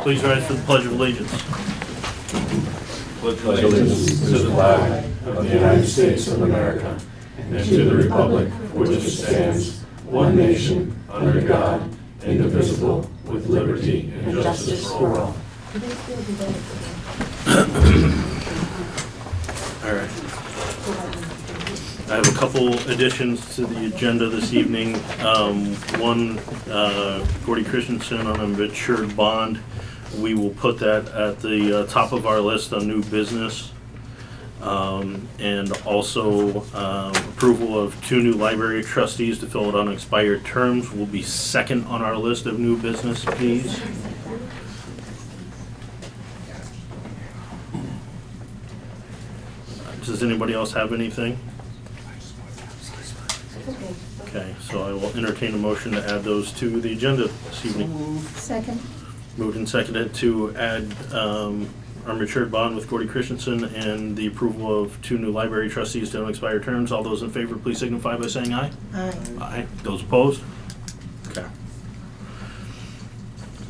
Please rise for the Pledge of Allegiance. Pledge allegiance to the flag of the United States of America and to the republic for which it stands, one nation, under God, indivisible, with liberty and justice for all. All right. I have a couple additions to the agenda this evening. One, Gordy Christiansen on a matured bond. We will put that at the top of our list on new business. And also approval of 2 new library trustees to fill out unexpired terms will be second on our list of new business, please. Does anybody else have anything? Okay, so I will entertain a motion to add those to the agenda this evening. Second. Moved and seconded to add our matured bond with Gordy Christiansen and the approval of 2 new library trustees to unexpired terms. All those in favor, please signify by saying aye. Aye. Aye. Those opposed? Okay.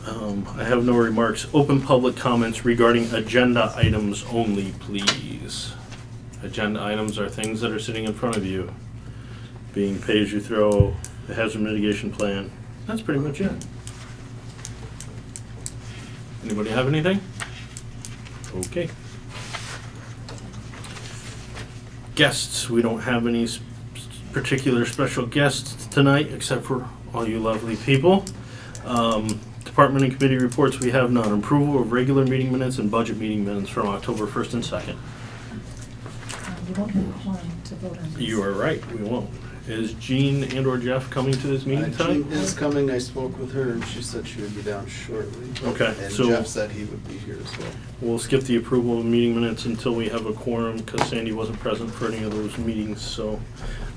I have no remarks. Open public comments regarding agenda items only, please. Agenda items are things that are sitting in front of you. Being pay-as-you-throw, the hazard mitigation plan. That's pretty much it. Anybody have anything? Okay. Guests, we don't have any particular special guests tonight except for all you lovely people. Department and committee reports, we have none. Approval of regular meeting minutes and budget meeting minutes from October 1st and 2nd. You won't have a quorum to vote on this. You are right, we won't. Is Jean and or Jeff coming to this meeting tonight? Jean is coming. I spoke with her and she said she would be down shortly. Okay, And so Jeff said he would be here as well. we'll skip the approval of meeting minutes until we have a quorum because Sandy wasn't present for any of those meetings, so.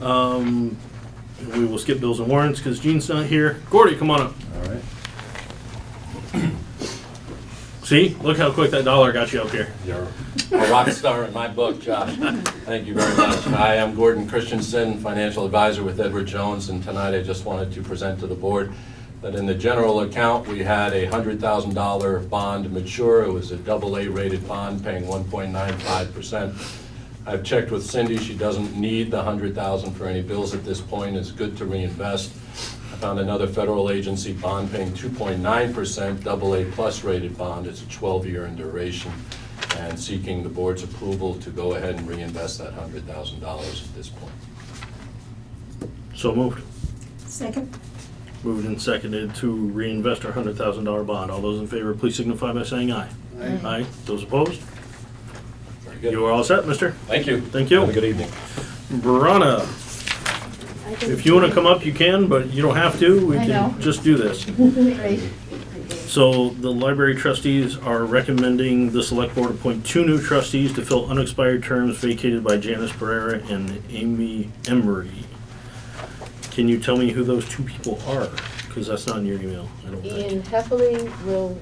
We will skip bills and warrants because Jean's not here. Gordy, come on up. All right. See, look how quick that dollar got you up here. You're a rock star in my book, Josh. Thank you very much. Hi, I'm Gordon Christiansen, financial advisor with Edward Jones, and tonight I just wanted to present to the board that in the general account, we had a $100,000 bond mature. It was a AA rated bond paying 1.95%. I've checked with Cindy. She doesn't need the $100,000 for any bills at this point. It's good to reinvest. I found another federal agency bond paying 2.9%, AA plus rated bond. It's a 12-year in duration, and seeking the board's approval to go ahead and reinvest that $100,000 at this point. So moved. Second. Moved and seconded to reinvest our $100,000 bond. All those in favor, please signify by saying aye. Aye. Aye. Those opposed? Very good. You are all set, mister? Thank you. Thank you. Have a good evening. Bronna, if you want to come up, you can, but you don't have to. We I know. can just do this. Right. So the library trustees are recommending the select board appoint 2 new trustees to fill unexpired terms vacated by Janice Pereira and Amy Emery. Can you tell me who those 2 people are? Because that's not in your email, I don't Ian think. Heffley will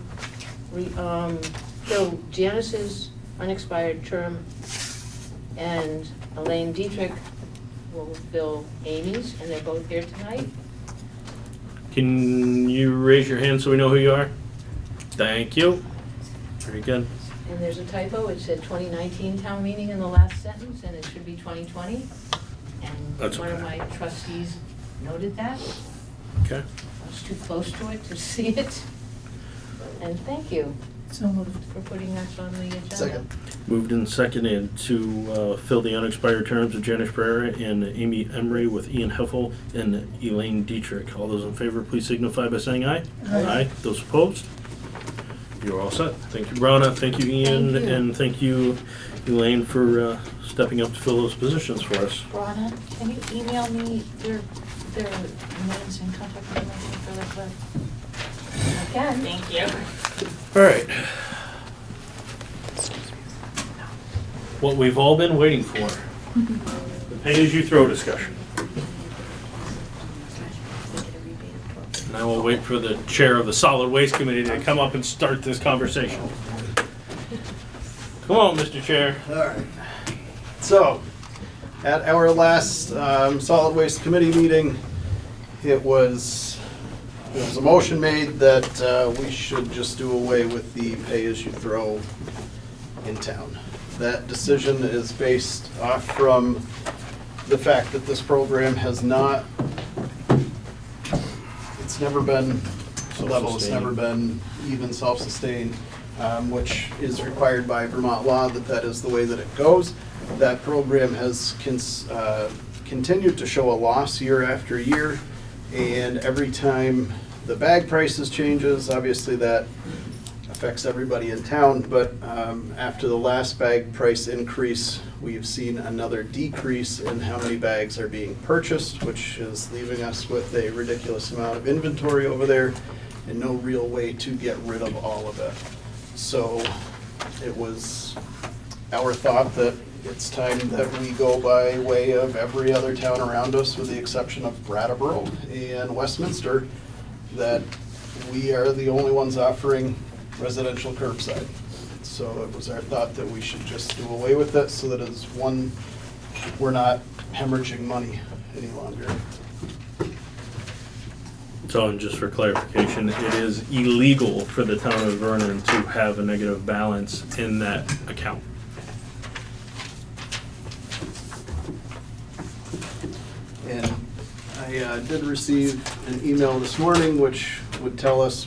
fill Janice's unexpired term, and Elaine Dietrich will fill Amy's, and they're both here tonight. Can you raise your hand so we know who you are? Thank you. Very good. And there's a typo, it said 2019 town meeting in the last sentence, and it should be 2020. And That's one of okay. my trustees noted that. Okay. I was too close to it to see it. And thank you So moved. for putting us on the agenda. Second. Moved and seconded to fill the unexpired terms of Janice Pereira and Amy Emery with Ian Heffel and Elaine Dietrich. All those in favor, please signify by saying aye. Aye. Those opposed? You're all set. Thank you, Bronna. Thank you, Ian. Thank you. And thank you, Elaine, for stepping up to fill those positions for us. Bronna, can you email me their names and contact information for the clerk? I can. Thank you. All right. What we've all been waiting for, the pay-as-you-throw discussion. And I will wait for the chair of the Solid Waste Committee to come up and start this conversation. Come on, Mr. Chair. All right. So, at our last solid waste committee meeting, it was there was a motion made that we should just do away with the pay-as-you-throw in town. That decision is based off from the fact that this program has not, it's never been level, it's never been even self-sustained, which is required by Vermont law, that is the way that it goes. That program has continued to show a loss year after year, and every time the bag prices changes, obviously that affects everybody in town, but after the last bag price increase, we've seen another decrease in how many bags are being purchased, which is leaving us with a ridiculous amount of inventory over there and no real way to get rid of all of it. So it was our thought that it's time that we go by way of every other town around us, with the exception of Brattleboro and Westminster, that we are the only ones offering residential curbside. So it was our thought that we should just do away with it, so that as one, we're not hemorrhaging money any longer. So, and just for clarification, it is illegal for the town of Vernon to have a negative balance in that account. And I did receive an email this morning which would tell us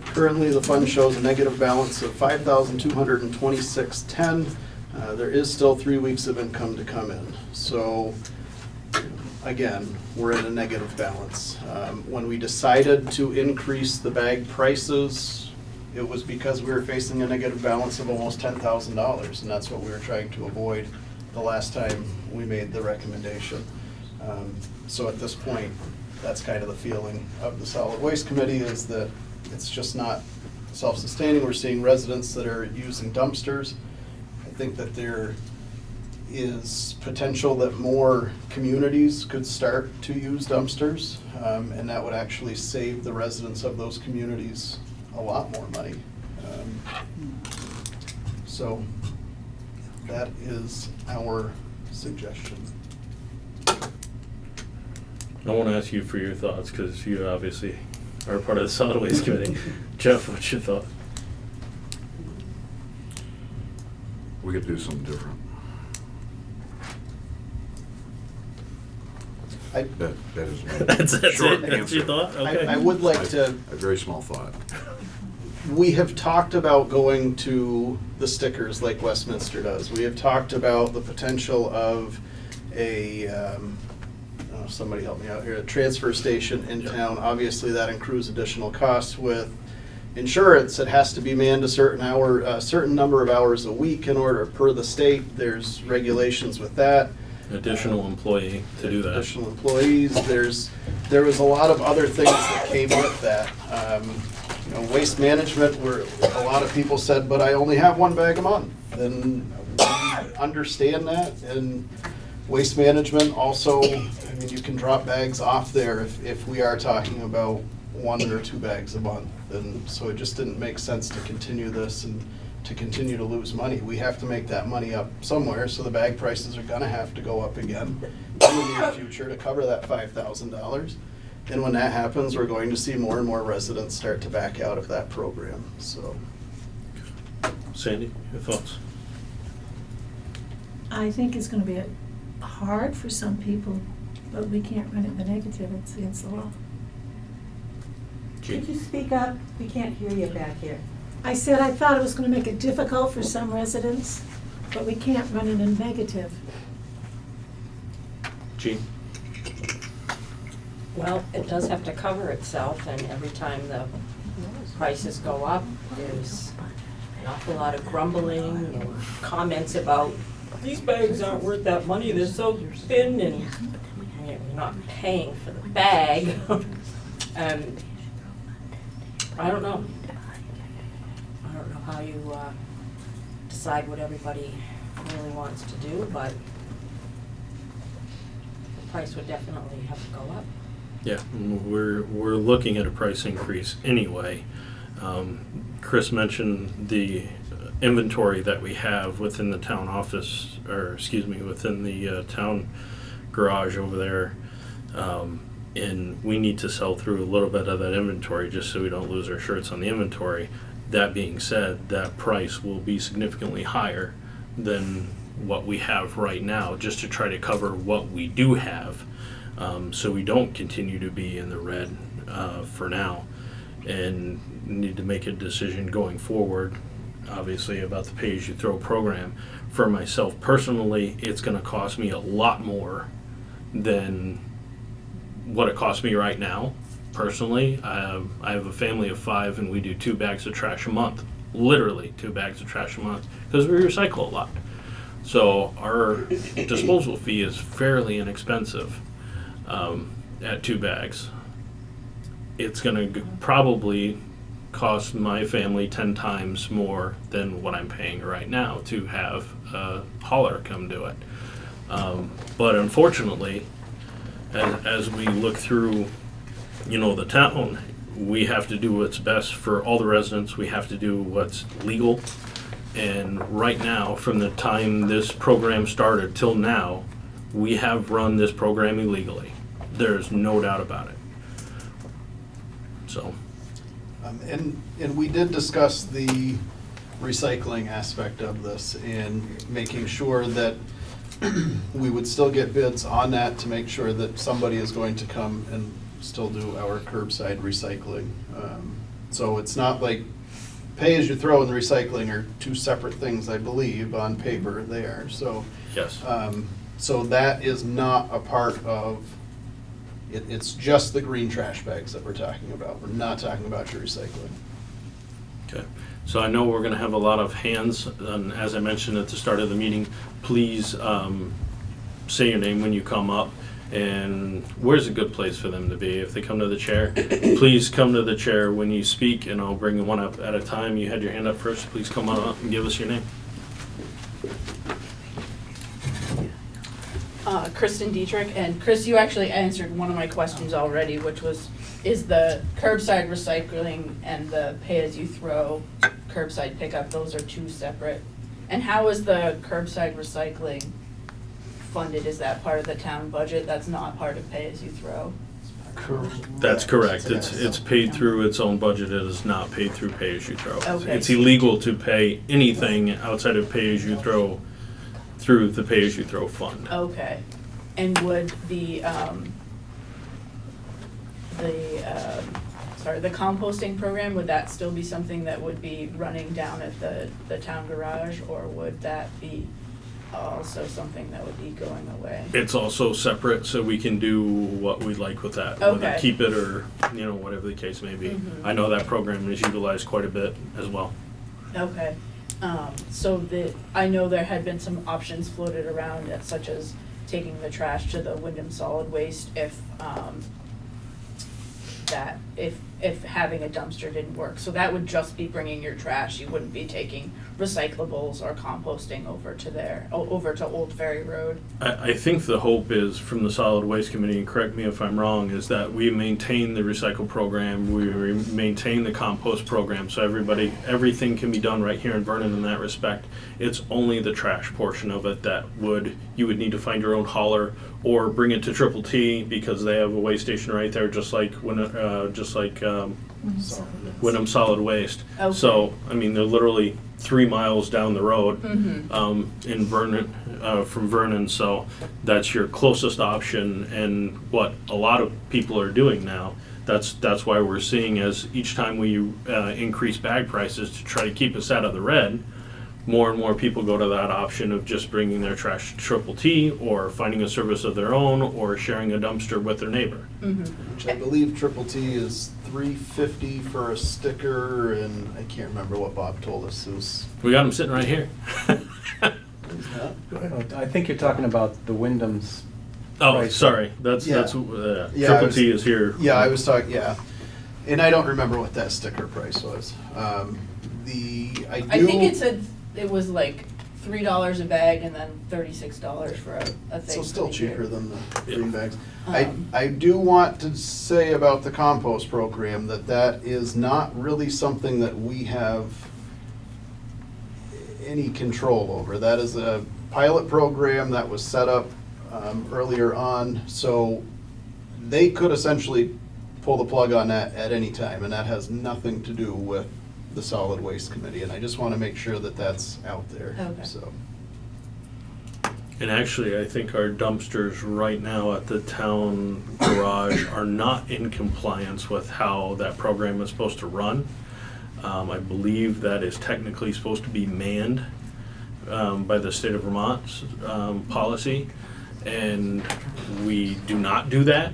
currently the fund shows a negative balance of $5,226.10. There is still 3 weeks of income to come in. So again, we're in a negative balance. When we decided to increase the bag prices, it was because we were facing a negative balance of almost $10,000, and that's what we were trying to avoid the last time we made the recommendation. So at this point, that's kind of the feeling of the Solid Waste Committee, is that it's just not self-sustaining. We're seeing residents that are using dumpsters. I think that there is potential that more communities could start to use dumpsters, and that would actually save the residents of those communities a lot more money. So that is our suggestion. I want to ask you for your thoughts, because you obviously are part of the Solid Waste Committee. Jeff, what's your thought? We could do something different. That is my That's short it? That's your answer. thought? Okay. I would like to, A very small thought. we have talked about going to the stickers like Westminster does. We have talked about the potential of a, somebody help me out here, a transfer station in town. Obviously, that accrues additional costs with insurance. It has to be manned a certain number of hours a week in order, per the state. There's regulations with that. Additional employee to do that. Additional employees. There was a lot of other things that came with that. Waste management, where a lot of people said, but I only have 1 bag a month. And we understand that. And waste management also, I mean, you can drop bags off there if we are talking about 1 or 2 bags a month. And so it just didn't make sense to continue this and to continue to lose money. We have to make that money up somewhere, so the bag prices are gonna have to go up again in the near future to cover that $5,000. And when that happens, we're going to see more and more residents start to back out of that program, so. Sandy, your thoughts? I think it's gonna be hard for some people, but we can't run it in the negative, it's against the law. Could you speak up? We can't hear you back here. I said I thought it was gonna make it difficult for some residents, but we can't run it in negative. Gene? Well, it does have to cover itself, and every time the prices go up, there's an awful lot of grumbling and comments about, these bags aren't worth that money, they're so thin, and you're not paying for the bag. And I don't know. I don't know how you decide what everybody really wants to do, but the price would definitely have to go up. Yeah, we're looking at a price increase anyway. Chris mentioned the inventory that we have within the town office, or excuse me, within the town garage over there. and we need to sell through a little bit of that inventory just so we don't lose our shirts on the inventory. That being said, that price will be significantly higher than what we have right now, just to try to cover what we do have, so we don't continue to be in the red for now, and need to make a decision going forward, obviously, about the pay-as-you-throw program. For myself personally, it's going to cost me a lot more than what it costs me right now. Personally, I have a family of 5, and we do 2 bags of trash a month. Literally 2 bags of trash a month, because we recycle a lot. So our disposal fee is fairly inexpensive at 2 bags. It's going to probably cost my family 10 times more than what I'm paying right now to have a hauler come do it. But unfortunately, as we look through, the town, we have to do what's best for all the residents. We have to do what's legal. And right now, from the time this program started till now, we have run this program illegally. There's no doubt about it. So. And we did discuss the recycling aspect of this and making sure that we would still get bids on that to make sure that somebody is going to come and still do our curbside recycling. So it's not like pay-as-you-throw and recycling are 2 separate things, I believe, on paper they are. So, Yes. So that is not a part of, it's just the green trash bags that we're talking about. We're not talking about your recycling. Okay. So I know we're going to have a lot of hands, and as I mentioned at the start of the meeting, please say your name when you come up, and where's a good place for them to be. If they come to the chair, please come to the chair when you speak, and I'll bring one up at a time. You had your hand up first. Please come on up and give us your name. Kristen Dietrich, and Chris, you actually answered one of my questions already, which was, is the curbside recycling and the pay-as-you-throw curbside pickup, those are 2 separate? And how is the curbside recycling funded? Is that part of the town budget? That's not part of pay-as-you-throw? That's correct. It's paid through its own budget. It is not paid through pay-as-you-throw. Okay. It's illegal to pay anything outside of pay-as-you-throw through the pay-as-you-throw fund. Okay. And would the composting program, would that still be something that would be running down at the town garage, or would that be also something that would be going away? It's also separate, so we can do what we'd like with that. Okay. Whether keep it or, whatever the case may be. Mhm. I know that program is utilized quite a bit as well. Okay. I know there had been some options floated around, such as taking the trash to the Wyndham Solid Waste if having a dumpster didn't work. So that would just be bringing your trash. You wouldn't be taking recyclables or composting over to Old Ferry Road. I think the hope is, from the Solid Waste Committee, and correct me if I'm wrong, is that we maintain the recycle program, we maintain the compost program, so everything can be done right here in Vernon in that respect. It's only the trash portion of it that you would need to find your own hauler or bring it to Triple T, because they have a waste station right there, just like Wyndham Solid Waste. Okay. So, they're literally 3 miles down the road in Vernon, from Vernon, so that's your closest option. And what a lot of people are doing now, that's why we're seeing, as each time we increase bag prices to try to keep us out of the red, more and more people go to that option of just bringing their trash to Triple T, or finding a service of their own, or sharing a dumpster with their neighbor. Which I believe Triple T is $3.50 for a sticker, and I can't remember what Bob told us. It was. We got them sitting right here. I think you're talking about the Wyndham's. Oh, price. sorry. That's Yeah, Triple T is here. Yeah, I was talking. Yeah, and I don't remember what that sticker price was. I think it was like $3 a bag and then $36 for a thing. So still for the cheaper year. than the green bags. Um, I do want to say about the compost program that is not really something that we have any control over. That is a pilot program that was set up earlier on. So they could essentially pull the plug on that at any time, and that has nothing to do with the Solid Waste Committee, and I just want to make sure that that's out there, Okay. so. And actually, I think our dumpsters right now at the town garage are not in compliance with how that program is supposed to run. I believe that is technically supposed to be manned by the state of Vermont's policy, and we do not do that,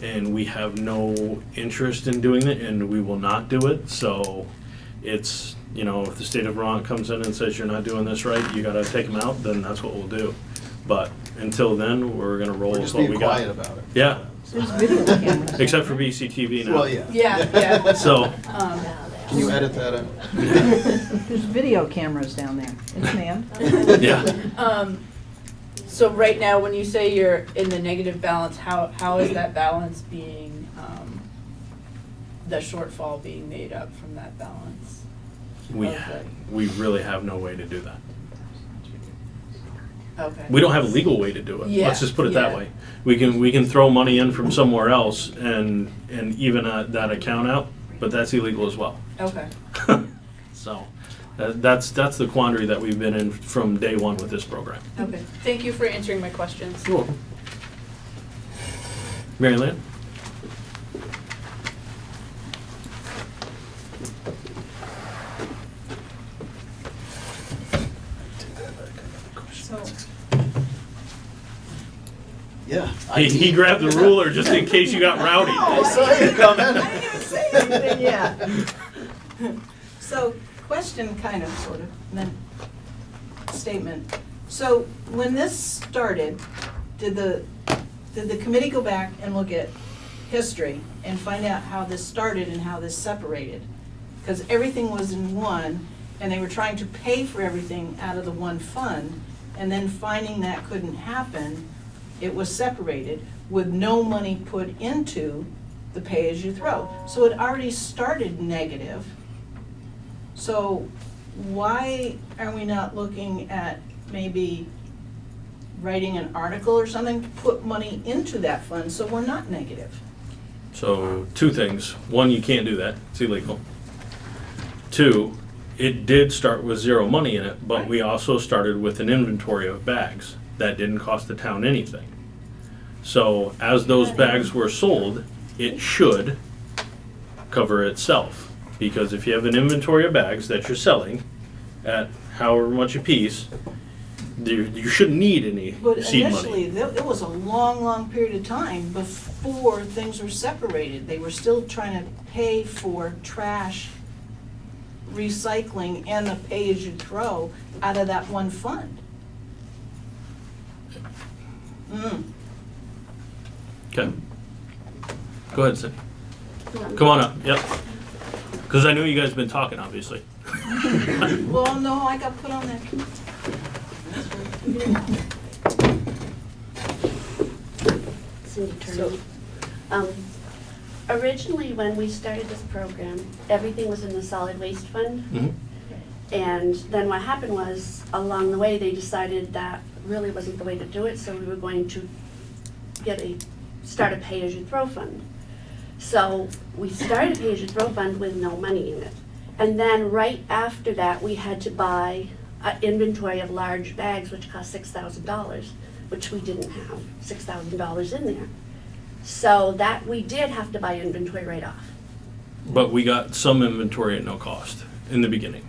and we have no interest in doing it, and we will not do it. So it's, you know, if the state of Vermont comes in and says you're not doing this right, you gotta take them out, then that's what we'll do. But until then, we're gonna roll We're with just what being we got. quiet about it. Yeah, There's video cameras. except for BCTV now. Well, yeah. Yeah. So, Can you edit that out? There's video cameras down there. It's manned. yeah. So right now, when you say you're in the negative balance, how is that balance being, the shortfall being made up from that balance? Okay. We really have no way to do that. Okay. We don't have a legal way to do it. Yeah, Let's just put it that yeah. way. We can throw money in from somewhere else and even that account out, but that's illegal as well. Okay. So that's the quandary that we've been in from day one with this program. Okay. Thank you for answering my questions. You're welcome. Mary Lynn? So, Yeah. He grabbed the ruler just in case you got rowdy. I saw you coming. I didn't even say anything yet. So, question kind of, sort of, and then statement. So, when this started, did the committee go back and look at history and find out how this started and how this separated? Because everything was in one, and they were trying to pay for everything out of the one fund, and then finding that couldn't happen, it was separated with no money put into the pay-as-you-throw. So it already started negative. So why are we not looking at maybe writing an article or something to put money into that fund so we're not negative? So two things. One, you can't do that. It's illegal. Two, it did start with zero money in it, but we also started with an inventory of bags. That didn't cost the town anything. So as those bags were sold, it should cover itself. Because if you have an inventory of bags that you're selling at however much a piece, you shouldn't need any But seed initially, money. it was a long, long period of time before things were separated. They were still trying to pay for trash, recycling, and the pay-as-you-throw out of that one fund. Okay. Go ahead, Cindy. Come on up, yep. Because I know you guys have been talking, obviously. Well, no, I got put on that. Cindy Turner. Originally, when we started this program, everything was in the solid waste fund. Mhm. And then what happened was, along the way, they decided that really wasn't the way to do it, so we were going to start a pay-as-you-throw fund. So we started a pay-as-you-throw fund with no money in it. And then right after that, we had to buy an inventory of large bags, which cost $6,000, which we didn't have $6,000 in there. So that, we did have to buy inventory right off. But we got some inventory at no cost in the beginning.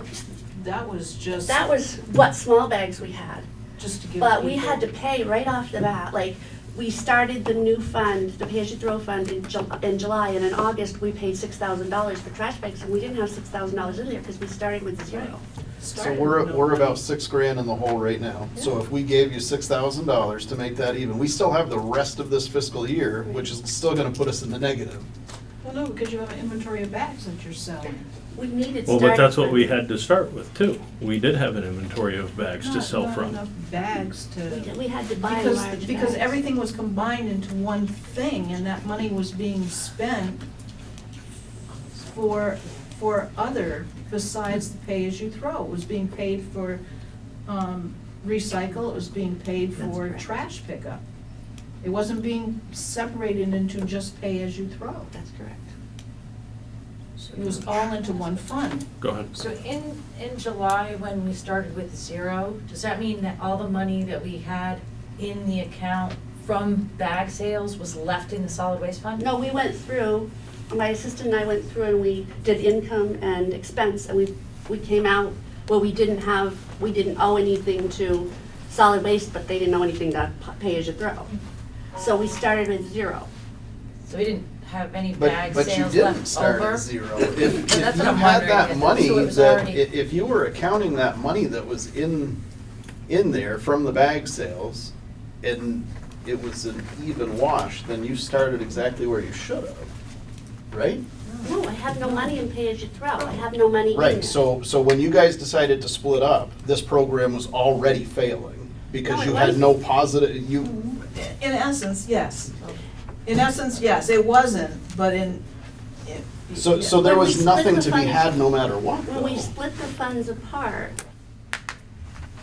That was just. That was what small bags we had. Just to give But we people- had to pay right off the bat. Like, we started the new fund, the pay-as-you-throw fund in July, and in August, we paid $6,000 for trash bags, and we didn't have $6,000 in there because we started with zero. So we're about $6,000 in the hole right now. So if we gave you $6,000 to make that even, we still have the rest of this fiscal year, which is still gonna put us in the negative. Well, no, because you have an inventory of bags that you're selling. We needed Well, starting but that's what we fund. had to start with too. We did have an inventory of bags to sell Not from. enough bags to. We had to buy large bags. Because everything was combined into one thing, and that money was being spent for other besides the pay-as-you-throw. It was being paid for recycle, it was being paid That's for correct. trash pickup. It wasn't being separated into just pay as you throw. That's correct. It was all into one fund. Go ahead. So in July, when we started with zero, does that mean that all the money that we had in the account from bag sales was left in the solid waste fund? No, we went through, my assistant and I went through and we did income and expense, and we came out where we didn't owe anything to solid waste, but they didn't owe anything to pay as you throw. So we started with zero. So we didn't have any But bag you sales didn't left start over? at zero. If That's you what I'm had wondering, that if- money, so it was that, already- if you were accounting that money that was in there from the bag sales, and it was an even wash, then you started exactly where you should have, right? No, I have no money in pay as you throw. I have no money in Right, it. so when you guys decided to split up, this program was already failing, because No, it you had wasn't. no positive, you, In essence, yes. In essence, yes, it wasn't, but in. so there When we was split nothing the to be funds- had no matter what, When we though. split the funds apart,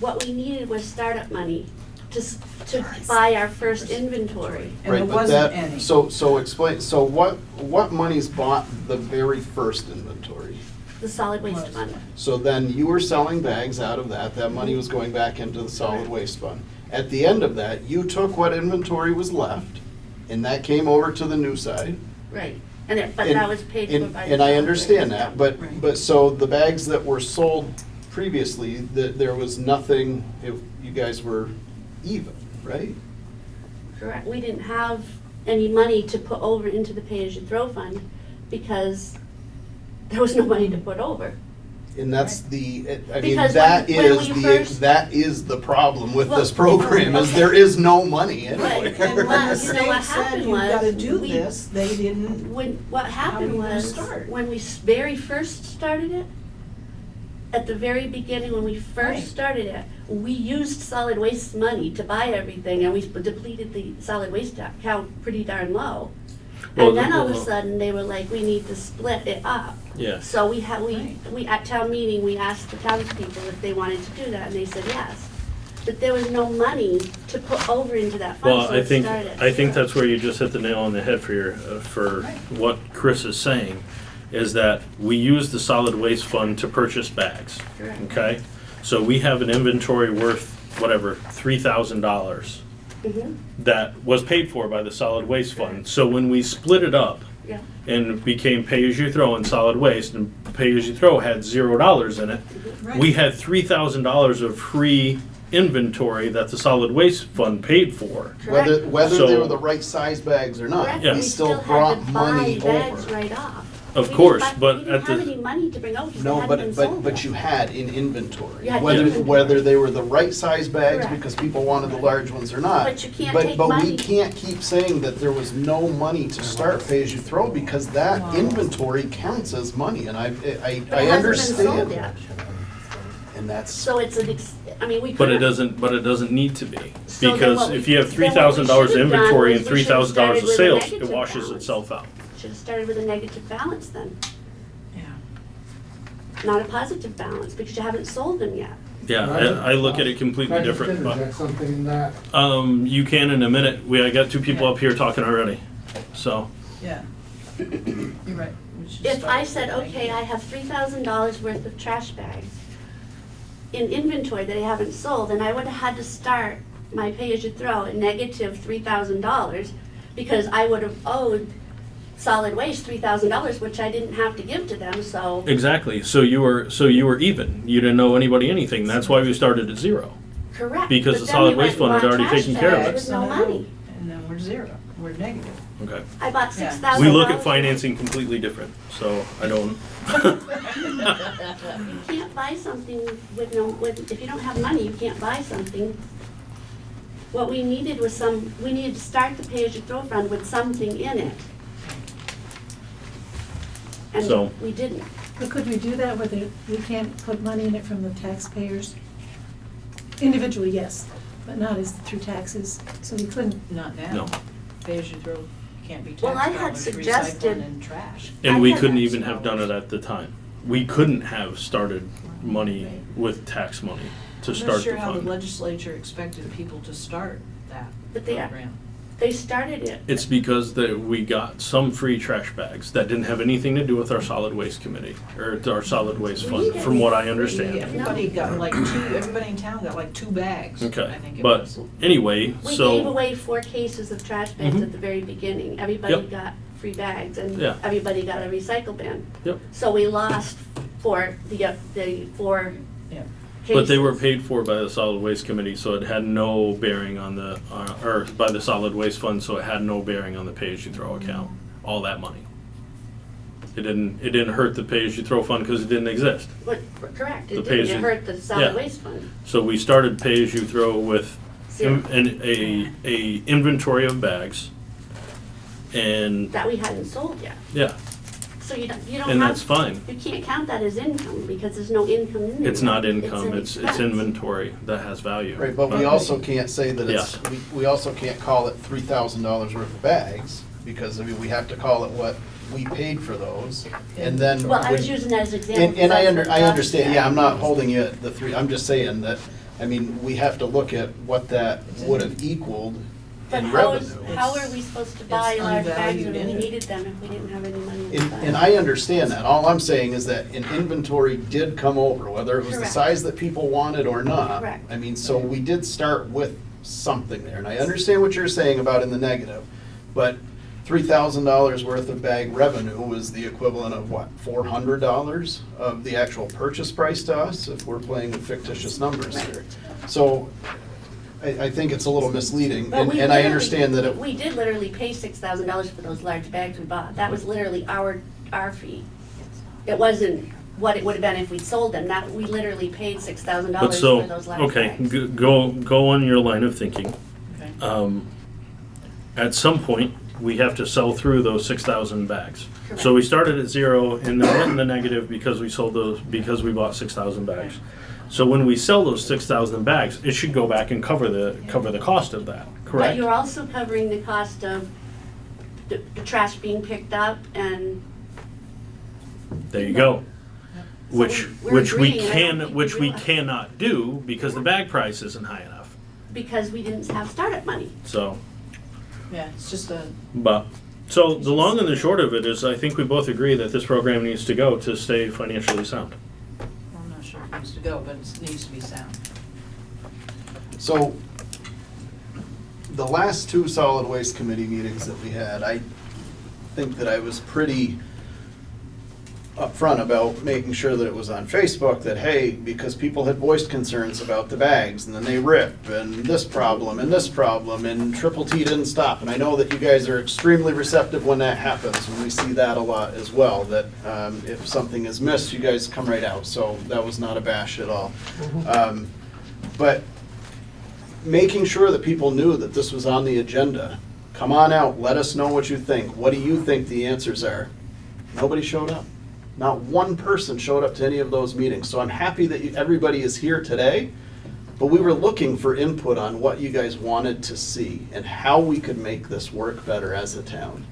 what we needed was startup money to buy our first inventory. And Right, there but wasn't that, any. so explain, so what monies bought the very first inventory? The solid waste fund. So then you were selling bags out of that money was going back into the solid waste fund. At the end of that, you took what inventory was left, and that came over to the new side. Right. But And- that was paid for by. And the I solid understand waste that, fund. but so the bags that were sold previously, there was nothing, you guys were even, right? Correct. We didn't have any money to put over into the pay-as-you-throw fund because there was no money to put over. And that's the, I mean, Because that when is we first- that is the problem with Well, this program, is okay. there is no money Right. anywhere. And when the You know, state what said happened you've gotta was do we- this, they didn't. What How happened are you gonna was, start? when we very first started it, at the very beginning, when we Right. first started it, we used solid waste money to buy everything, and we depleted the solid waste account pretty darn low. Well, And then all of a well- sudden, they were like, we need to split it up. Yeah. So we Right. at town meeting, we asked the townspeople if they wanted to do that, and they said yes. But there was no money to put over into that fund, Well, so I it think, started at I think zero. that's where you just hit the nail on the head for Right. what Chris is saying, is that we use the solid waste fund to purchase bags, Correct. okay? So we have an inventory worth, whatever, $3,000 Mhm. that was paid for by the solid waste fund. So when we split it up Yeah. and it became pay-as-you-throw and solid waste, and pay-as-you-throw had $0 in it, we had $3,000 of free inventory that the solid waste fund paid for. Correct. Whether So- they were the right size bags or not, Correct, Yeah. we we still still had brought to money buy bags over. right off. Of We didn't course, buy- but we at didn't have the- any money to bring over because they No, hadn't been sold but you yet. had in inventory. You had Whether inventory. they were the right size bags Correct. because people wanted the large ones or not. But you can't take But we money. can't keep saying that there was no money to start pay as you throw, because that inventory counts as money, and I But it hasn't been sold understand. yet. And that's, So it's I mean, we could. But it doesn't need to be, So then because what we- if you have then what we $3,000 should've done inventory was and we should've $3,000 of started with a sales, it negative washes balance. itself out. Should have started with a negative balance then, Yeah. not a positive balance, because you haven't sold them yet. Yeah, I look at it completely different, but, something that. you can in a minute. I got two people up here talking already, so. Yeah. You're right. We should If start I with said, the okay, I have $3,000 worth of trash bags in inventory that I haven't sold, and I would have had to start my pay-as-you-throw at negative $3,000, because I would have owed solid waste $3,000, which I didn't have to give to them, so. Exactly, so you were even. You didn't owe anybody anything. That's why we started at zero. Correct. Because But the then solid we went waste fund and had bought already trash taken care of bags it. with no money. And then we're zero. We're negative. Okay. I bought Yeah. $6,000. We look at financing completely different, so I don't. You can't buy something if you don't have money, you can't buy something. What we needed was we needed to start the pay-as-you-throw fund with something in it. So- And we didn't. But could we do that whether we can't put money in it from the taxpayers? Individually, yes, but not as through taxes, so we couldn't. Not now. No. Pay as you throw can't be tax Well, I had dollars, suggested- recycling and trash. And I we had couldn't that. even have done it at the time. We couldn't have started money Right. with tax money to I'm start not sure the how the fund. legislature expected people to start that But they are. program. They started it. It's because we got some free trash bags that didn't have anything to do with our solid waste committee, or our solid waste fund, from what I understand. Everybody got like everybody in town got like 2 bags, I Okay, think it but was. anyway, We so. gave away 4 cases of trash bags Mhm. at the very beginning. Everybody Yep. got free bags, and Yeah. everybody got a recycle bin. Yep. So we lost for the 4 Yeah. cases. But they were paid for by the solid waste committee, so it had no bearing on the, or by the solid waste fund, so it had no bearing on the pay-as-you-throw account, all that money. It didn't hurt the pay-as-you-throw fund because it didn't exist. But, correct, The it didn't, pay-as-you- it hurt the yeah. solid waste fund. So we started pay-as-you-throw with Zero. a inventory of bags, and, That we hadn't sold yet. yeah, So you don't have. and that's fine. You can't count that as income because there's no income in there. It's not income, an it's expense. inventory that has value. Right, but we also can't say that it's, Yeah. we also can't call it $3,000 worth of bags, because, I mean, we have to call it what we paid for those, and then. Well, I was when- using that as an example. And I because that's what understand, Josh yeah, I'm not said. holding you at the 3, I'm just saying that, I mean, we have to look at what that would have equaled But in how revenue. are we supposed to buy large bags when we unvalued needed them if we didn't have any money in the fund? And I understand that, all I'm saying is that an inventory did come over, whether it was the Correct. size that people wanted or not. Correct. I mean, so we did start with something there, and I understand what you're saying about in the negative, but $3,000 worth of bag revenue was the equivalent of what, $400 of the actual purchase price to us, if we're playing with fictitious numbers here. So I think it's a little misleading, But we and I literally- understand that it. We did literally pay $6,000 for those large bags we bought. That was literally our fee. It wasn't what it would have been if we'd sold them. That, we literally paid But $6,000 so, for those large okay, bags. go on your line of thinking. Okay. At some point, we have to sell through those 6,000 bags. So Correct. we started at 0 and then went in the negative because we sold those, because we bought 6,000 bags. So when we sell those 6,000 bags, it should go back and cover the cost of that, But correct? you're also covering the cost of the trash being picked up and. There you go. So Which we're we agreeing, and I don't think which we realize- cannot do because the bag price isn't high enough. Because we didn't have startup money. So, Yeah, it's just a, but, so the long and the short of it is, I think we both agree that this program needs to go to stay financially sound. I'm not sure it needs to go, but it needs to be sound. So, the last 2 solid waste committee meetings that we had, I think that I was pretty upfront about making sure that it was on Facebook, that hey, because people had voiced concerns about the bags, and then they rip, and this problem, and Triple T didn't stop. And I know that you guys are extremely receptive when that happens, and we see that a lot as well, that if something is missed, you guys come right out. So that was not a bash at all. But making sure that people knew that this was on the agenda. Come on out, let us know what you think. What do you think the answers are? Nobody showed up. Not one person showed up to any of those meetings. So I'm happy that everybody is here today, but we were looking for input on what you guys wanted to see and how we could make this work better as a town.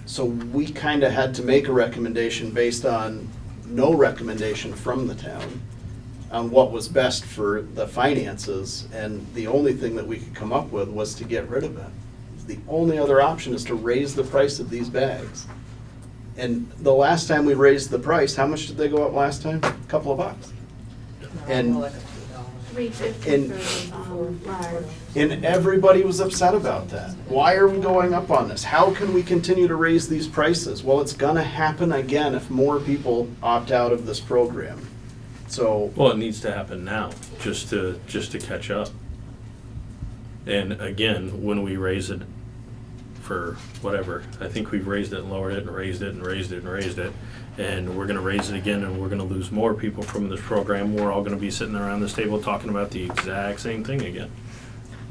So we kind of had to make a recommendation based on no recommendation from the town on what was best for the finances, and the only thing that we could come up with was to get rid of it. The only other option is to raise the price of these bags. And the last time we raised the price, how much did they go up last time? A couple of bucks. And $350 for large. And everybody was upset about that. Why are we going up on this? How can we continue to raise these prices? Well, it's gonna happen again if more people opt out of this program. So, Well, it needs to happen now, just to catch up. And again, when we raise it for whatever, I think we've raised it and lowered it and raised it and raised it and raised it. And we're gonna raise it again and we're gonna lose more people from this program. We're all gonna be sitting around this table talking about the exact same thing again.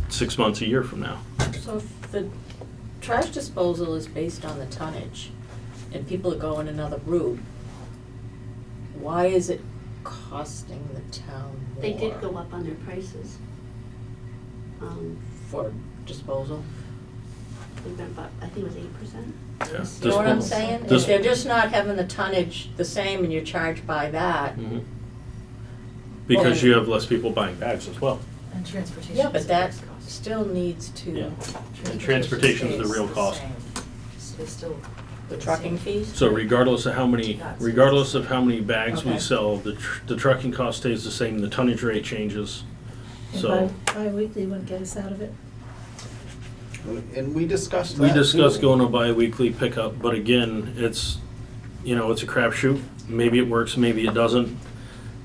6 months, a year from now. So if the trash disposal is based on the tonnage and people are going another route, why is it costing the town more? They did go up on their prices. For disposal? They went up, I think it was 8%. Yeah. You know what I'm This- saying? this- If they're just not having the tonnage the same and you're charged by that, Mhm. Because you have less people buying bags as well. And transportation. Yeah, but is that fixed cost. still needs to. Yeah. And transportation is the real cost. It's still. The trucking fees? So regardless of how many bags we Okay. sell, the trucking cost stays the same, the tonnage rate changes. And So bi-weekly wouldn't get us out of it. And we discussed that. we discussed too. going to bi-weekly pickup, but again, it's a crapshoot. Maybe it works, maybe it doesn't.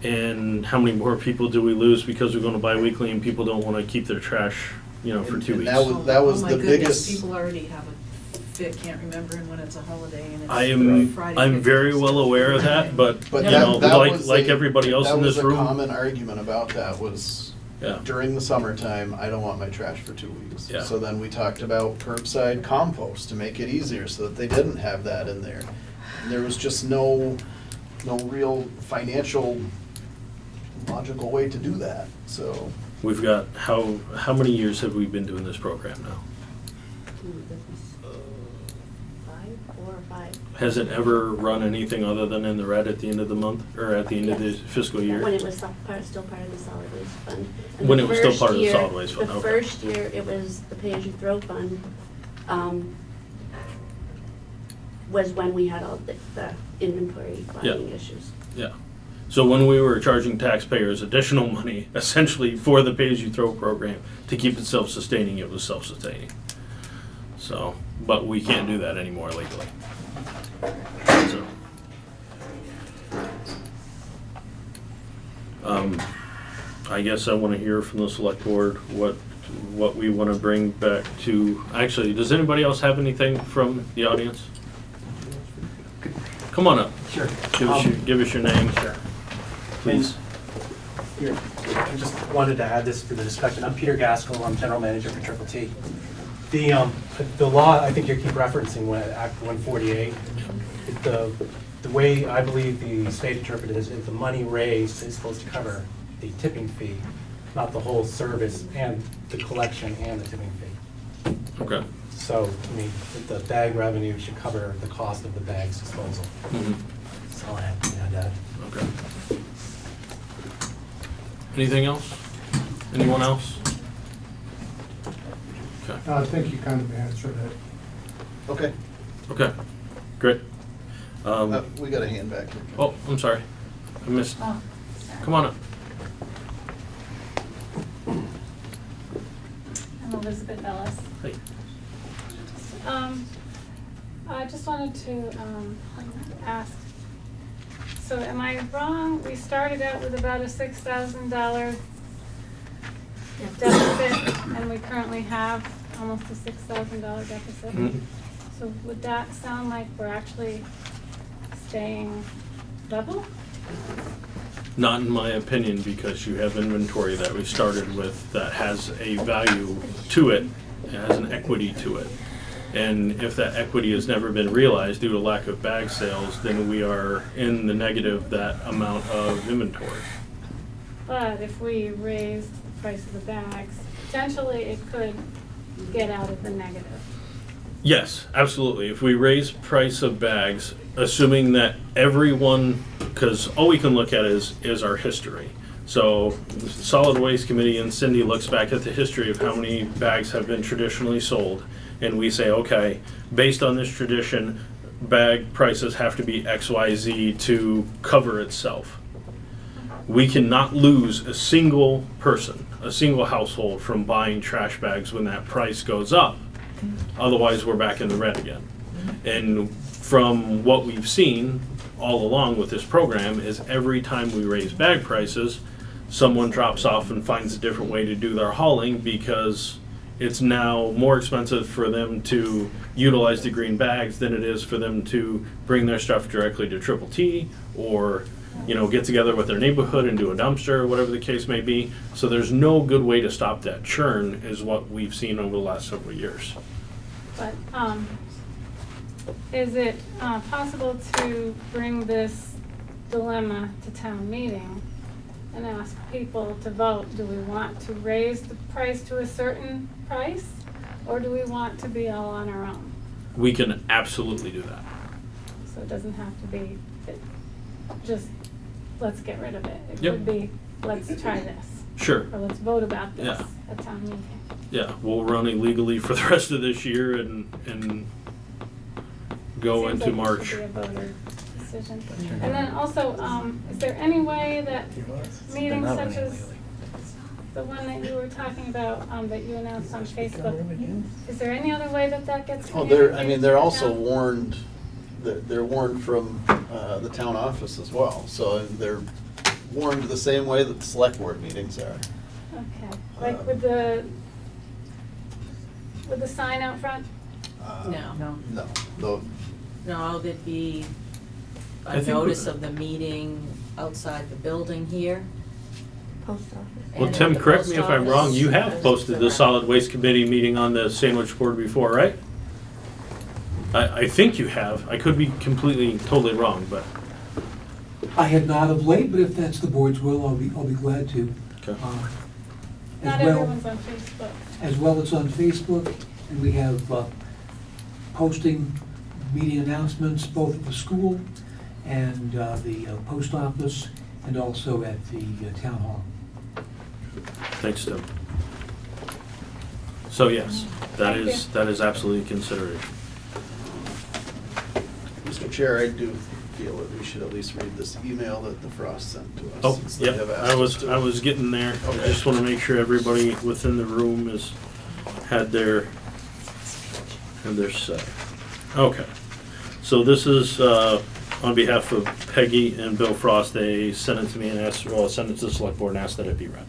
And how many more people do we lose because we're going to bi-weekly and people don't want to keep their trash, for 2 And weeks? that was Oh my the goodness, biggest. people already have a fit, can't remember when it's a holiday and it's I'm Friday. very well aware of that, but But like everybody else in this That was a room. common argument about that was, Yeah. during the summertime, I don't want my trash for 2 weeks. Yeah. So then we talked about curbside compost to make it easier so that they didn't have that in there. And there was just no real financial logical way to do that, so. We've got, how many years have we been doing this program now? 4 or 5. Has it ever run anything other than in the red at the end of the month, or at the end of the fiscal year? When it was still part of the solid waste fund. And When the it was still first part of the year- solid waste fund, The okay. first year, it was the pay-as-you-throw fund, was when we had all the inventory buying issues. Yeah. So when we were charging taxpayers additional money, essentially for the pay-as-you-throw program, to keep it self-sustaining, it was self-sustaining. So, but we can't do that anymore legally. So. I guess I want to hear from the select board what we want to bring back to, actually, does anybody else have anything from the audience? Come on up. Sure. Give us your name. Sure. Please. Here, I just wanted to add this for the discussion. I'm Peter Gaskell, I'm General Manager for Triple T. The law, I think you keep referencing Act 148. The way I believe the state interpreted is the money raised is supposed to cover the tipping fee, not the whole service and the collection and the tipping fee. Okay. So, I mean, the bag revenue should cover the cost of the bag's disposal. Mhm. That's all I have to add that. Okay. Anything else? Anyone else? Okay. I think you kind of answered it. Okay, Okay. Great. we got a hand back here. Oh, I'm sorry. I missed. Oh, Come on up. I'm Elizabeth Ellis. Hey. I just wanted to ask, so am I wrong? We started out with about a $6,000 deficit, and we currently have almost a $6,000 deficit. Mhm. So would that sound like we're actually staying level? Not in my opinion, because you have inventory that we started with that has a value to it, it has an equity to it. And if that equity has never been realized due to lack of bag sales, then we are in the negative that amount of inventory. But if we raise the price of the bags, potentially it could get out of the negative. Yes, absolutely. If we raise price of bags, assuming that everyone, because all we can look at is our history. So the Solid Waste Committee and Cindy looks back at the history of how many bags have been traditionally sold. And we say, okay, based on this tradition, bag prices have to be XYZ to cover itself. We cannot lose a single person, a single household from buying trash bags when that price goes up. Otherwise, we're back in the red again. And from what we've seen all along with this program is every time we raise bag prices, someone drops off and finds a different way to do their hauling because it's now more expensive for them to utilize the green bags than it is for them to bring their stuff directly to Triple T or, get together with their neighborhood and do a dumpster or whatever the case may be. So there's no good way to stop that churn is what we've seen over the last several years. But is it possible to bring this dilemma to town meeting and ask people to vote? Do we want to raise the price to a certain price, or do we want to be all on our own? We can absolutely do that. So it doesn't have to be just, let's get rid of it. It Yep. could be, let's try this. Sure. Or let's vote about this Yeah. at town meeting. Yeah, we'll run illegally for the rest of this year and go Seems into like it March. should be a voter decision. And then also, is there any way that meetings such as the one that you were talking about, that you announced on Facebook, is there any other way that that gets Oh, communicated? they're to also town? warned, they're warned from the town office as well. So they're warned the same way that the select board meetings are. Okay, like with the sign out front? No. No. No, there'd be I a think notice we- of the meeting outside the building here. Post office. Well, and Tim, at the correct me post if I'm wrong, you office. have posted the solid waste committee meeting on the sandwich board before, right? I think you have. I could be completely, totally wrong, but, I have not of late, but if that's the board's will, I'll be glad to. okay. Not As well, everyone's on Facebook. as well, it's on Facebook, and we have posting meeting announcements both at the school and the post office, and also at the town hall. Thanks, Tim. So yes, that Thank is, you. that is absolutely considered. Mr. Chair, I do feel that we should at least read this email that the Frost sent to us. Oh, since they yeah, have asked us to. I was getting there. I Okay. just want to make sure everybody within the room has had their say. Okay. So this is on behalf of Peggy and Bill Frost. They sent it to me and asked, well, sent it to the select board and asked that it be read.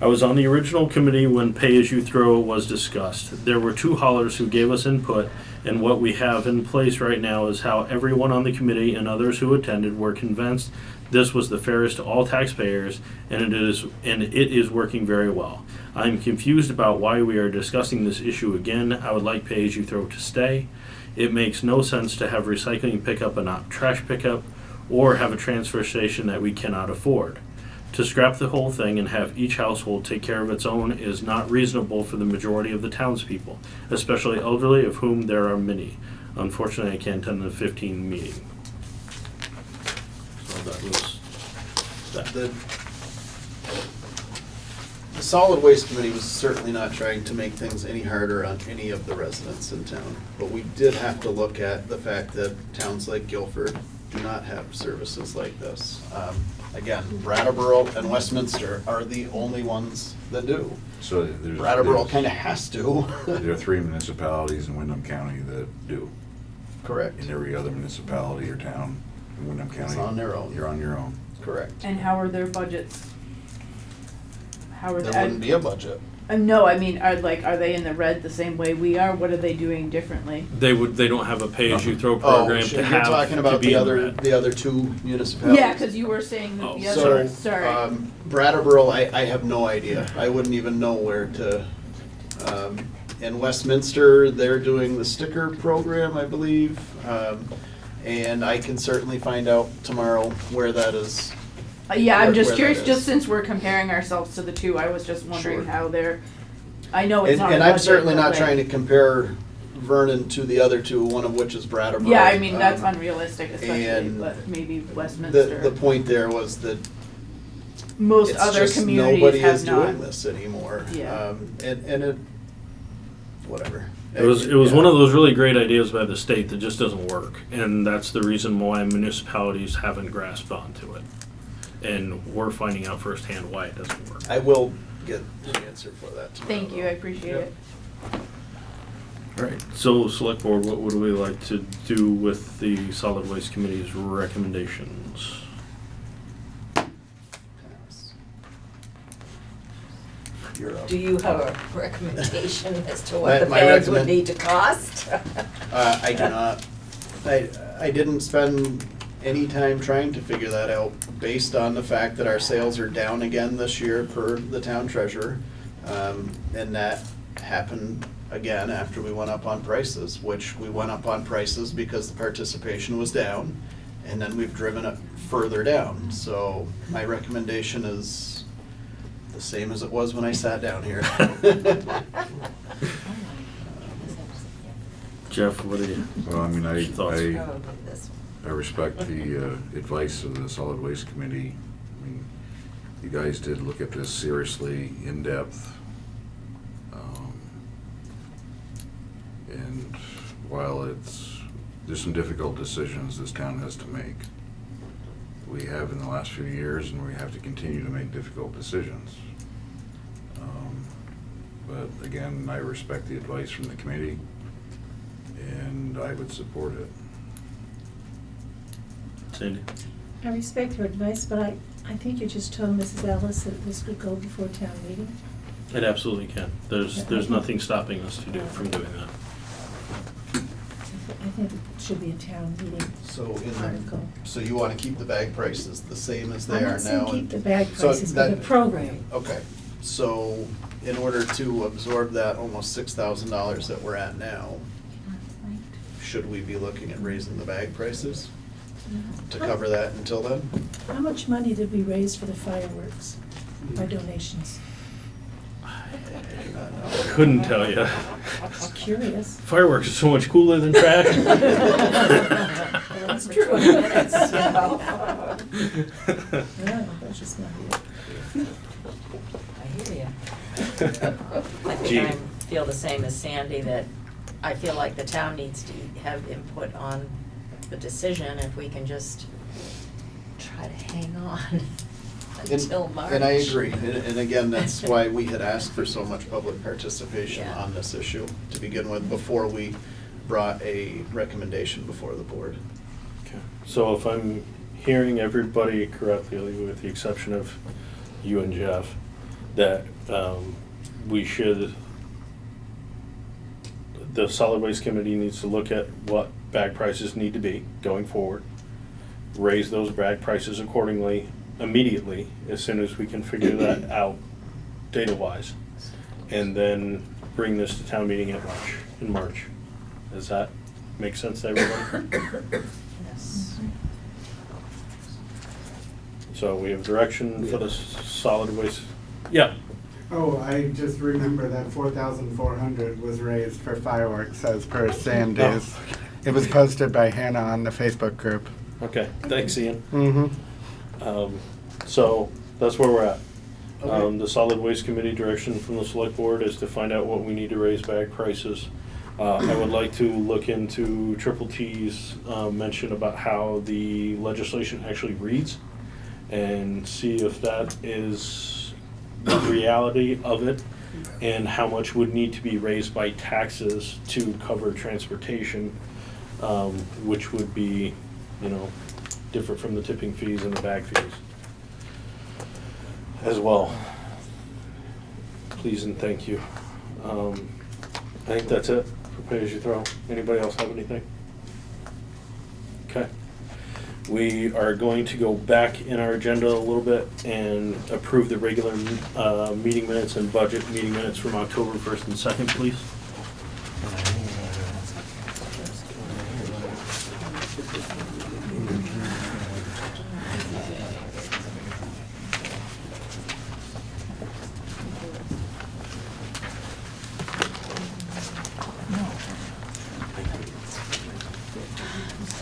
I was on the original committee when pay-as-you-throw was discussed. There were two haulers who gave us input, and what we have in place right now is how everyone on the committee and others who attended were convinced this was the fairest to all taxpayers, and it is working very well. I am confused about why we are discussing this issue again. I would like pay-as-you-throw to stay. It makes no sense to have recycling pickup and not trash pickup, or have a transfer station that we cannot afford. To scrap the whole thing and have each household take care of its own is not reasonable for the majority of the townspeople, especially elderly, of whom there are many. Unfortunately, I can't attend the 15 meeting. So that was that. The solid waste committee was certainly not trying to make things any harder on any of the residents in town. But we did have to look at the fact that towns like Guilford do not have services like this. Again, Brattleboro and Westminster are the only ones that do. So Brattleboro kind of has to. there are 3 municipalities in Windham County that do. Correct. In every other municipality or town in Windham County. It's on their own. You're on your own. Correct. And how are their budgets? How are There they? wouldn't be a budget. No, I mean, are they in the red the same way we are? What are they doing differently? They don't have a pay-as-you-throw Oh, program shit, to you're have talking to about be the in other, red. the other two municipalities? Yeah, because you were saying that the So, other, sorry. Brattleboro, I have no idea. I wouldn't even know where to. In Westminster, they're doing the sticker program, I believe. And I can certainly find out tomorrow where that is. Yeah, I'm just where curious, that just is. since we're comparing ourselves to the two, I was just wondering Sure. how they're, I know it's And not a and I'm budget, certainly but not like- trying to compare Vernon to the other two, one of which is Brattleboro. Yeah, I mean, that's Um, unrealistic especially, and but maybe Westminster. The point there was that Most it's other just communities nobody have is not. doing this anymore. Yeah. And it, whatever. It was Yeah. one of those really great ideas by the state that just doesn't work, and that's the reason why municipalities haven't grasped onto it. And we're finding out firsthand why it doesn't work. I will get the answer for that tomorrow. Thank you, I appreciate it. All right, so select board, what would we like to do with the solid waste committee's recommendations? You're up. Do you have a recommendation as to My- what the my bags would recommend- need to cost? I do not. I didn't spend any time trying to figure that out based on the fact that our sales are down again this year per the town treasurer. And that happened again after we went up on prices, which we went up on prices because the participation was down. And then we've driven it further down. So my recommendation is the same as it was when I sat down here. Jeff, what are you? Well, I mean, Thoughts? I respect the advice of the solid waste committee. I mean, you guys did look at this seriously, in depth. And while there's some difficult decisions this town has to make, we have in the last few years, and we have to continue to make difficult decisions. But again, I respect the advice from the committee, and I would support it. Sandy? I respect your advice, but I think you just told Mrs. Ellis that this could go before town meeting. It absolutely can. There's nothing stopping us from doing that. I think it should be a town meeting article. So you want to keep the bag prices the same as they I'm are not saying now? keep the bag So prices, but the that- program. Okay, so in order to absorb that almost $6,000 that we're at now, should we be looking at raising the bag prices to cover that until then? How much money did we raise for the fireworks by donations? Couldn't tell you. Just curious. Fireworks are so much cooler than trash. That's true. Minutes, you know. No, that's just not it. I hear you. I Gee. think I feel the same as Sandy, that I feel like the town needs to have input on the decision, if we can just try to hang on until March. And I agree, and again, that's why we had asked for so much public participation Yeah. on this issue to begin with, before we brought a recommendation before the board. Okay. So if I'm hearing everybody correctly, with the exception of you and Jeff, that the solid waste committee needs to look at what bag prices need to be going forward, raise those bag prices accordingly immediately, as soon as we can figure that out data-wise, and then bring this to town meeting in March. Does that make sense to everybody? Yes. So we have direction for the solid waste. Yeah. Oh, I just remember that 4,400 was raised for fireworks as per Sandy's. Oh. It was posted by Hannah on the Facebook group. Okay, thanks, Ian. Mm-hmm. So that's where we're at. Okay. The solid waste committee direction from the select board is to find out what we need to raise bag prices. I would like to look into Triple T's mention about how the legislation actually reads, and see if that is the reality of it, and how much would need to be raised by taxes to cover transportation, which would be, different from the tipping fees and the bag fees as well. Please and thank you. I think that's it for pay as you throw. Anybody else have anything? Okay. We are going to go back in our agenda a little bit and approve the regular meeting minutes and budget meeting minutes from October 1st and 2nd, please.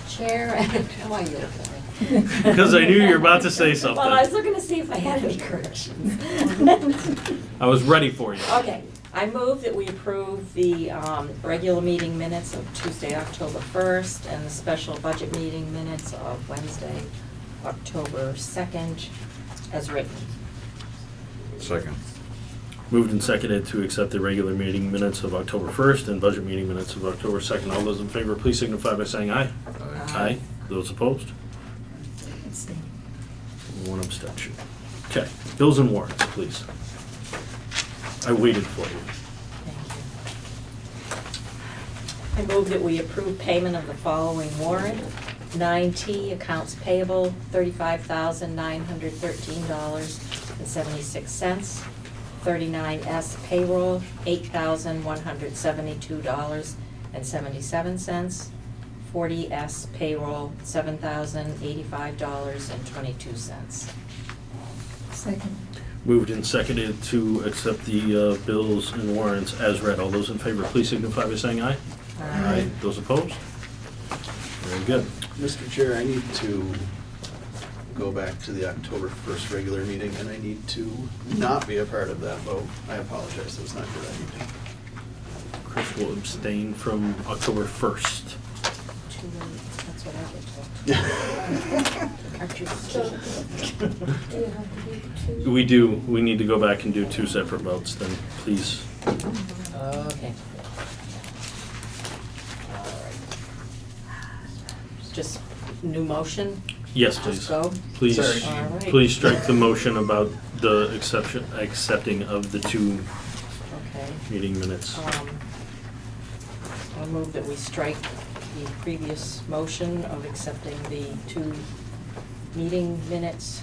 Chair, how are you? Because I knew you were about to say something. Well, I was looking to see if I had any corrections. I was ready for you. Okay, I move that we approve the regular meeting minutes of Tuesday, October 1st, and the special budget meeting minutes of Wednesday, October 2nd, as written. Second. Moved and seconded to accept the regular meeting minutes of October 1st and budget meeting minutes of October 2nd. All those in favor, please signify by saying aye. Aye. Those opposed? One abstention. Okay, bills and warrants, please. I waited for you. I move that we approve payment of the following warrant. 9T, accounts payable, $35,913.76. 39S, payroll, $8,172.77. 40S, payroll, $7,085.22. Second. Moved and seconded to accept the bills and warrants as read. All those in favor, please signify by saying aye. Aye. Those opposed? Very good. Mr. Chair, I need to go back to the October 1st regular meeting, and I need to not be a part of that vote. I apologize, it was not here that evening. Chris will abstain from October 1st. Too late, that's what I get told. Aren't you? Do you have to do two? We do, we need to go back and do 2 separate votes, then please. Okay. Just new motion? Yes, Just please. go? Please, Sorry. All right. please strike the motion about the accepting of the 2 Okay. meeting minutes. I'll move that we strike the previous motion of accepting the 2 meeting minutes.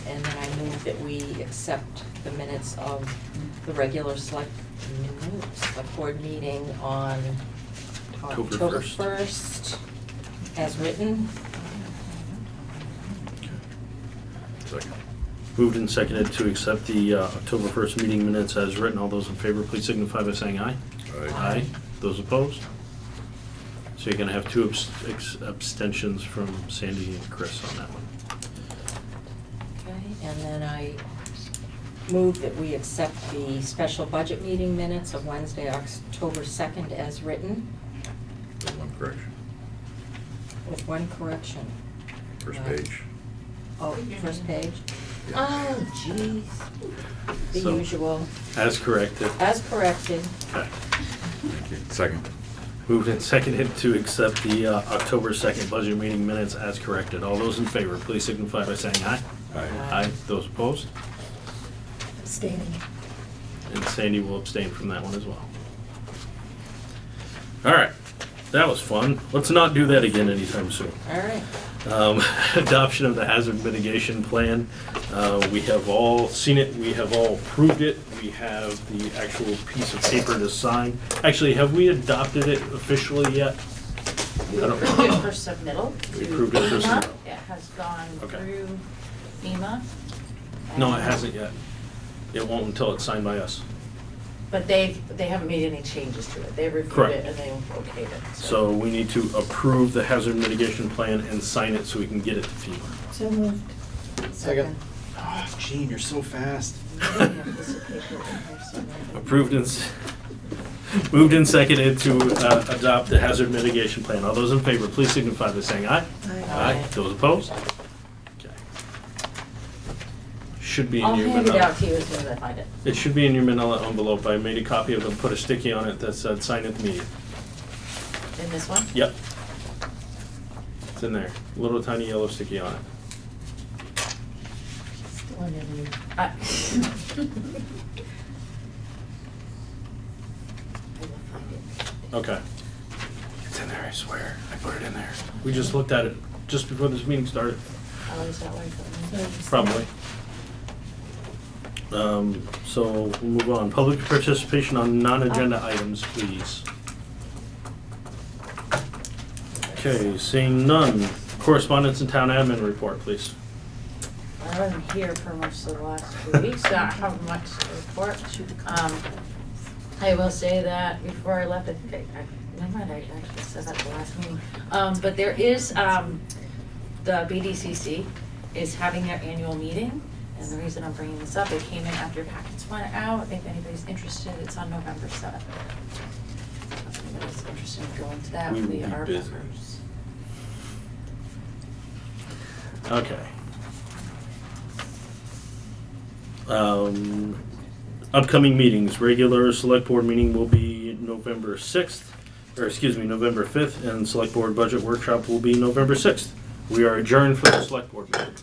And then I move that we accept the minutes of the regular select board meeting on October 1st as written. Moved and seconded to accept the October 1st meeting minutes as written. All those in favor, please signify by saying aye. Aye. Those opposed? So you're gonna have 2 abstentions from Sandy and Chris on that one. Okay, and then I move that we accept the special budget meeting minutes of Wednesday, October 2nd as written, One correction, with one correction. first page. Oh, first page? Oh, jeez. The So- usual, As corrected. as corrected. Okay. Thank you. Second. Moved and seconded to accept the October 2nd budget meeting minutes as corrected. All those in favor, please signify by saying aye. Aye. Aye. Those opposed? Abstaining. And Sandy will abstain from that one as well. All right, that was fun. Let's not do that again anytime soon. All right. Adoption of the hazard mitigation plan. We have all seen it, we have all approved it, we have the actual piece of paper to sign. Actually, have we adopted it officially yet? You I don't- approved it for submittal We to approved it for FEMA. submittal. It has gone Okay. through FEMA. No, it and- hasn't yet. It won't until it's signed by us. But they haven't made any changes to it. They reviewed Correct. it and they okayed it. So we need to approve the hazard mitigation plan and sign it so we can get it to FEMA. So moved. Second. Oh, Gene, you're so fast. Approved and, moved and seconded to adopt the hazard mitigation plan. All those in favor, please signify by saying aye. Aye. Those opposed? Okay. Should be in I'll your hand it manila. out to you as soon as I find it. It should be in your manila envelope. I made a copy of them, put a sticky on it that said sign at the meeting. In this one? Yep. It's in there. Little tiny yellow sticky on it. Still in your view. I will find it. Okay. It's in there, I swear. I put it in there. We just looked at it just before this meeting started. Oh, is that why you put it in? Probably. So we'll move on. Public participation on non-agenda items, please. Okay, seeing none. Correspondence and town admin report, please. I wasn't here for much of the last 2 weeks, so I don't have much to report. I will say that before I left, I think never mind, I actually said that at the last meeting. But there is, the BDCC is having their annual meeting. And the reason I'm bringing this up, it came in after packets went out. If anybody's interested, it's on November 7th. If anybody's interested in going to that, We will we be are busy. members. Okay. Upcoming meetings. Regular select board meeting will be November 6th, or excuse me, November 5th, and select board budget workshop will be November 6th. We are adjourned for the select board meeting.